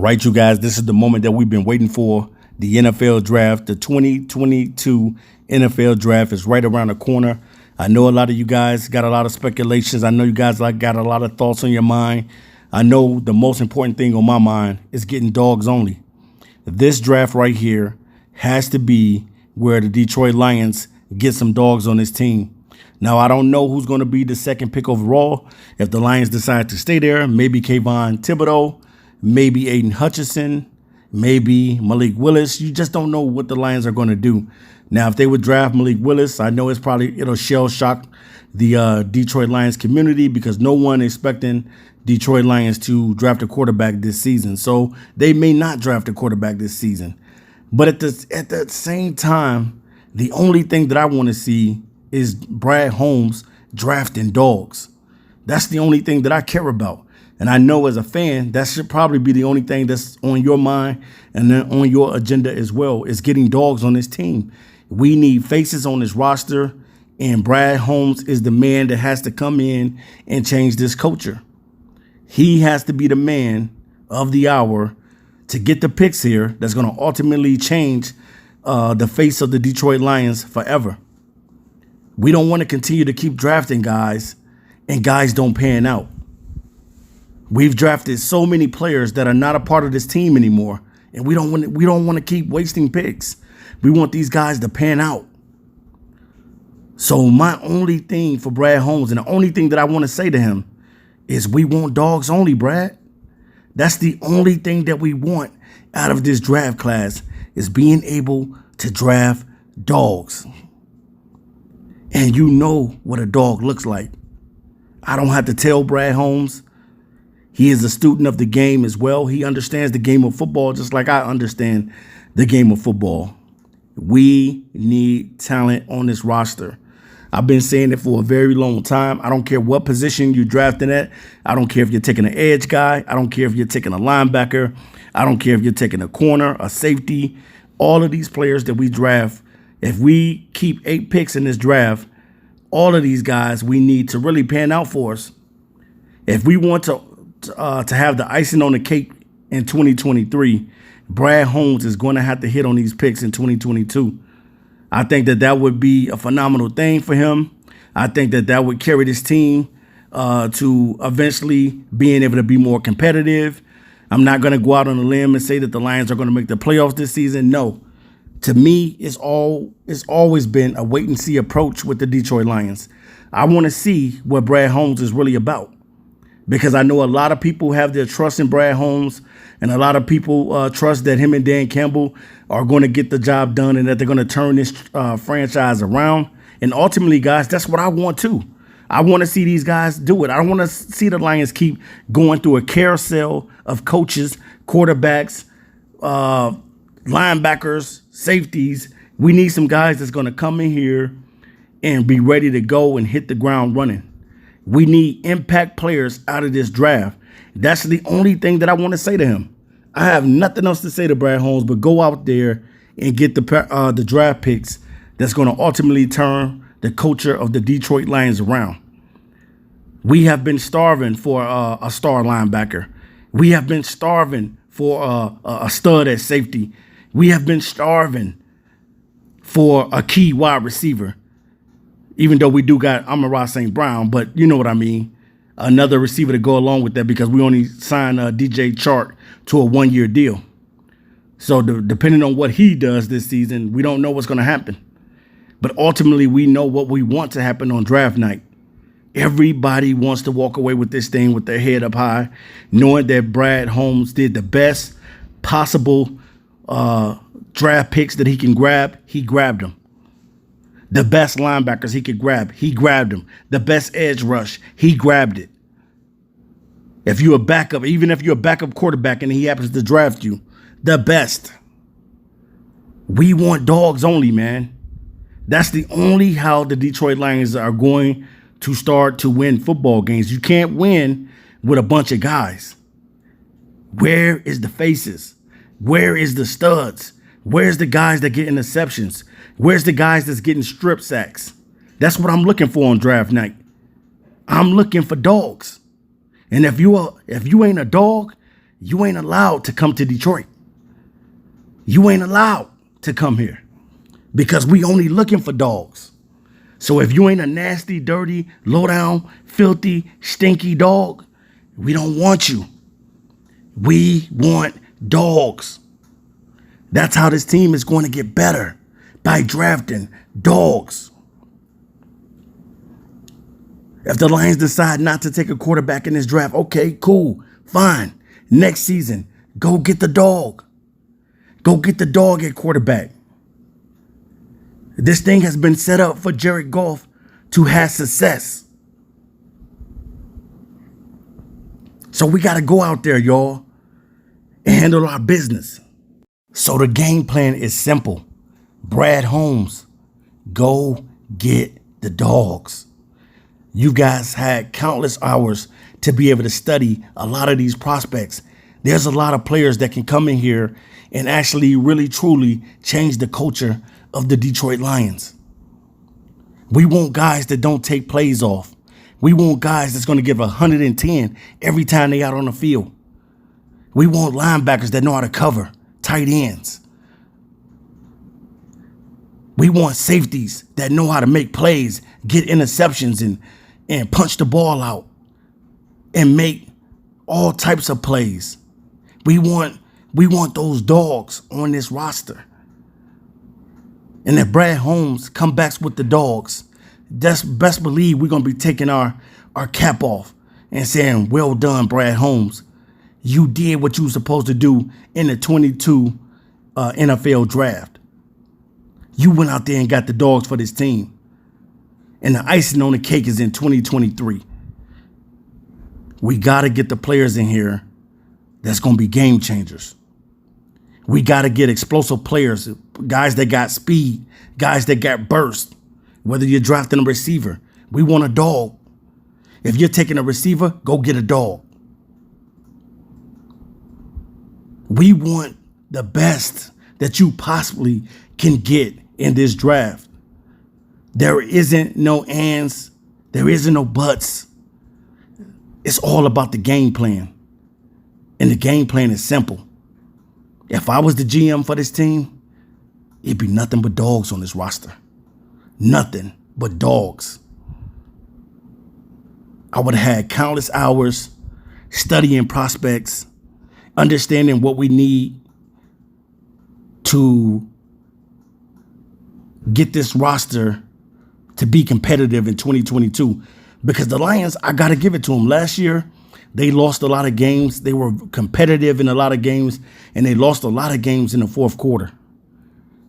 right, you guys, this is the moment that we've been waiting for. The NFL draft, the 2022 NFL draft is right around the corner. I know a lot of you guys got a lot of speculations. I know you guys got a lot of thoughts on your mind. I know the most important thing on my mind is getting dogs only. This draft right here has to be where the Detroit Lions get some dogs on this team. Now, I don't know who's going to be the second pick overall. If the Lions decide to stay there, maybe Kayvon Thibodeaux, maybe Aiden Hutchinson, maybe Malik Willis. You just don't know what the Lions are going to do. Now, if they would draft Malik Willis, I know it'll shell shock the Detroit Lions community because no one expecting Detroit Lions to draft a quarterback this season. So they may not draft a quarterback this season. But at the same time, the only thing that I want to see is Brad Holmes drafting dogs. That's the only thing that I care about. And I know as a fan, that should probably be the only thing that's on your mind and then on your agenda as well, is getting dogs on this team. We need faces on this roster, and Brad Holmes is the man that has to come in and change this culture. He has to be the man of the hour to get the picks here that's going to ultimately change the face of the Detroit Lions forever. We don't want to continue to keep drafting guys and guys don't pan out. We've drafted so many players that are not a part of this team anymore, and we don't want to keep wasting picks. We want these guys to pan out. So my only thing for Brad Holmes, and the only thing that I want to say to him, is we want dogs only, Brad. That's the only thing that we want out of this draft class, is being able to draft dogs. And you know what a dog looks like. I don't have to tell Brad Holmes. He is a student of the game as well. He understands the game of football just like I understand the game of football. We need talent on this roster. I've been saying it for a very long time. I don't care what position you're drafting at. I don't care if you're taking an edge guy. I don't care if you're taking a linebacker. I don't care if you're taking a corner, a safety. All of these players that we draft, if we keep 8 picks in this draft, all of these guys we need to really pan out for us. If we want to have the icing on the cake in 2023, Brad Holmes is going to have to hit on these picks in 2022. I think that would be a phenomenal thing for him. I think that would carry this team to eventually being able to be more competitive. I'm not going to go out on a limb and say that the Lions are going to make the playoffs this season. No. To me, it's always been a wait and see approach with the Detroit Lions. I want to see what Brad Holmes is really about, because I know a lot of people have their trust in Brad Holmes, and a lot of people trust that him and Dan Campbell are going to get the job done and that they're going to turn this franchise around. And ultimately, guys, that's what I want too. I want to see these guys do it. I don't want to see the Lions keep going through a carousel of coaches, quarterbacks, linebackers, safeties. We need some guys that's going to come in here and be ready to go and hit the ground running. We need impact players out of this draft. That's the only thing that I want to say to him. I have nothing else to say to Brad Holmes, but go out there and get the draft picks that's going to ultimately turn the culture of the Detroit Lions around. We have been starving for a star linebacker. We have been starving for a stud at safety. We have been starving for a key wide receiver, even though we do got Amon-Ra St. Brown, but you know what I mean. Another receiver to go along with that, because we only signed DJ Chark to a 1-year deal. So depending on what he does this season, we don't know what's going to happen. But ultimately, we know what we want to happen on draft night. Everybody wants to walk away with this thing with their head up high, knowing that Brad Holmes did the best possible draft picks that he can grab. He grabbed them. The best linebackers he could grab, he grabbed them. The best edge rush, he grabbed it. If you're a backup, even if you're a backup quarterback and he happens to draft you, the best. We want dogs only, man. That's the only how the Detroit Lions are going to start to win football games. You can't win with a bunch of guys. Where is the faces? Where is the studs? Where's the guys that get interceptions? Where's the guys that's getting strip sacks? That's what I'm looking for on draft night. I'm looking for dogs. And if you ain't a dog, you ain't allowed to come to Detroit. You ain't allowed to come here because we only looking for dogs. So if you ain't a nasty, dirty, low down, filthy, stinky dog, we don't want you. We want dogs. That's how this team is going to get better, by drafting dogs. If the Lions decide not to take a quarterback in this draft, okay, cool, fine. Next season, go get the dog. Go get the dog at quarterback. This thing has been set up for Jared Goff to have success. So we got to go out there, y'all, and handle our business. So the game plan is simple. Brad Holmes, go get the dogs. You guys had countless hours to be able to study a lot of these prospects. There's a lot of players that can come in here and actually really truly change the culture of the Detroit Lions. We want guys that don't take plays off. We want guys that's going to give 110 every time they out on the field. We want linebackers that know how to cover, tight ends. We want safeties that know how to make plays, get interceptions and punch the ball out and make all types of plays. We want those dogs on this roster. And if Brad Holmes comes back with the dogs, best believe we're going to be taking our cap off and saying, well done, Brad Holmes. You did what you were supposed to do in the 22 NFL draft. You went out there and got the dogs for this team. And the icing on the cake is in 2023. We got to get the players in here that's going to be game changers. We got to get explosive players, guys that got speed, guys that got burst. Whether you're drafting a receiver, we want a dog. If you're taking a receiver, go get a dog. We want the best that you possibly can get in this draft. There isn't no ands. There isn't no buts. It's all about the game plan. And the game plan is simple. If I was the GM for this team, it'd be nothing but dogs on this roster. Nothing but dogs. I would have had countless hours studying prospects, understanding what we need to get this roster to be competitive in 2022. Because the Lions, I got to give it to them. Last year, they lost a lot of games. They were competitive in a lot of games, and they lost a lot of games in the fourth quarter.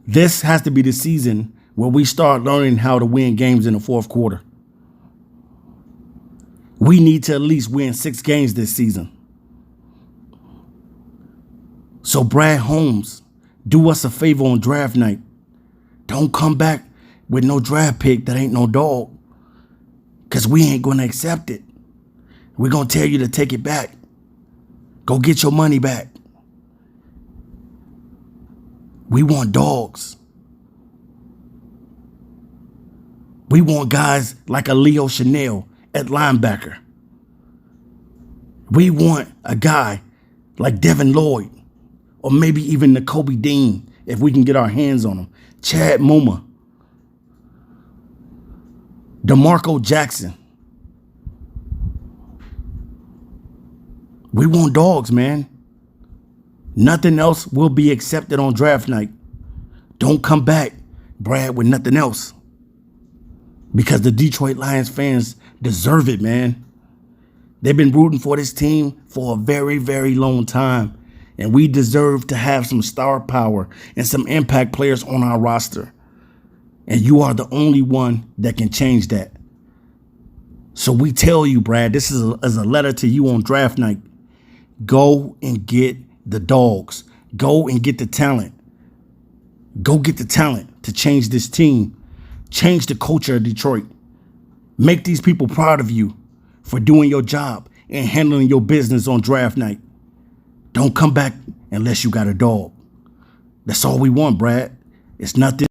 This has to be the season where we start learning how to win games in the fourth quarter. We need to at least win 6 games this season. So Brad Holmes, do us a favor on draft night. Don't come back with no draft pick that ain't no dog, because we ain't going to accept it. We're going to tell you to take it back. Go get your money back. We want dogs. We want guys like a Leo Chanel at linebacker. We want a guy like Devin Lloyd, or maybe even Nakobe Dean, if we can get our hands on him. Chad Muma. DeMarco Jackson. We want dogs, man. Nothing else will be accepted on draft night. Don't come back, Brad, with nothing else. Because the Detroit Lions fans deserve it, man. They've been rooting for this team for a very, very long time. And we deserve to have some star power and some impact players on our roster. And you are the only one that can change that. So we tell you, Brad, this is a letter to you on draft night. Go and get the dogs. Go and get the talent. Go get the talent to change this team. Change the culture of Detroit. Make these people proud of you for doing your job and handling your business on draft night. Don't come back unless you got a dog. That's all we want, Brad. It's nothing.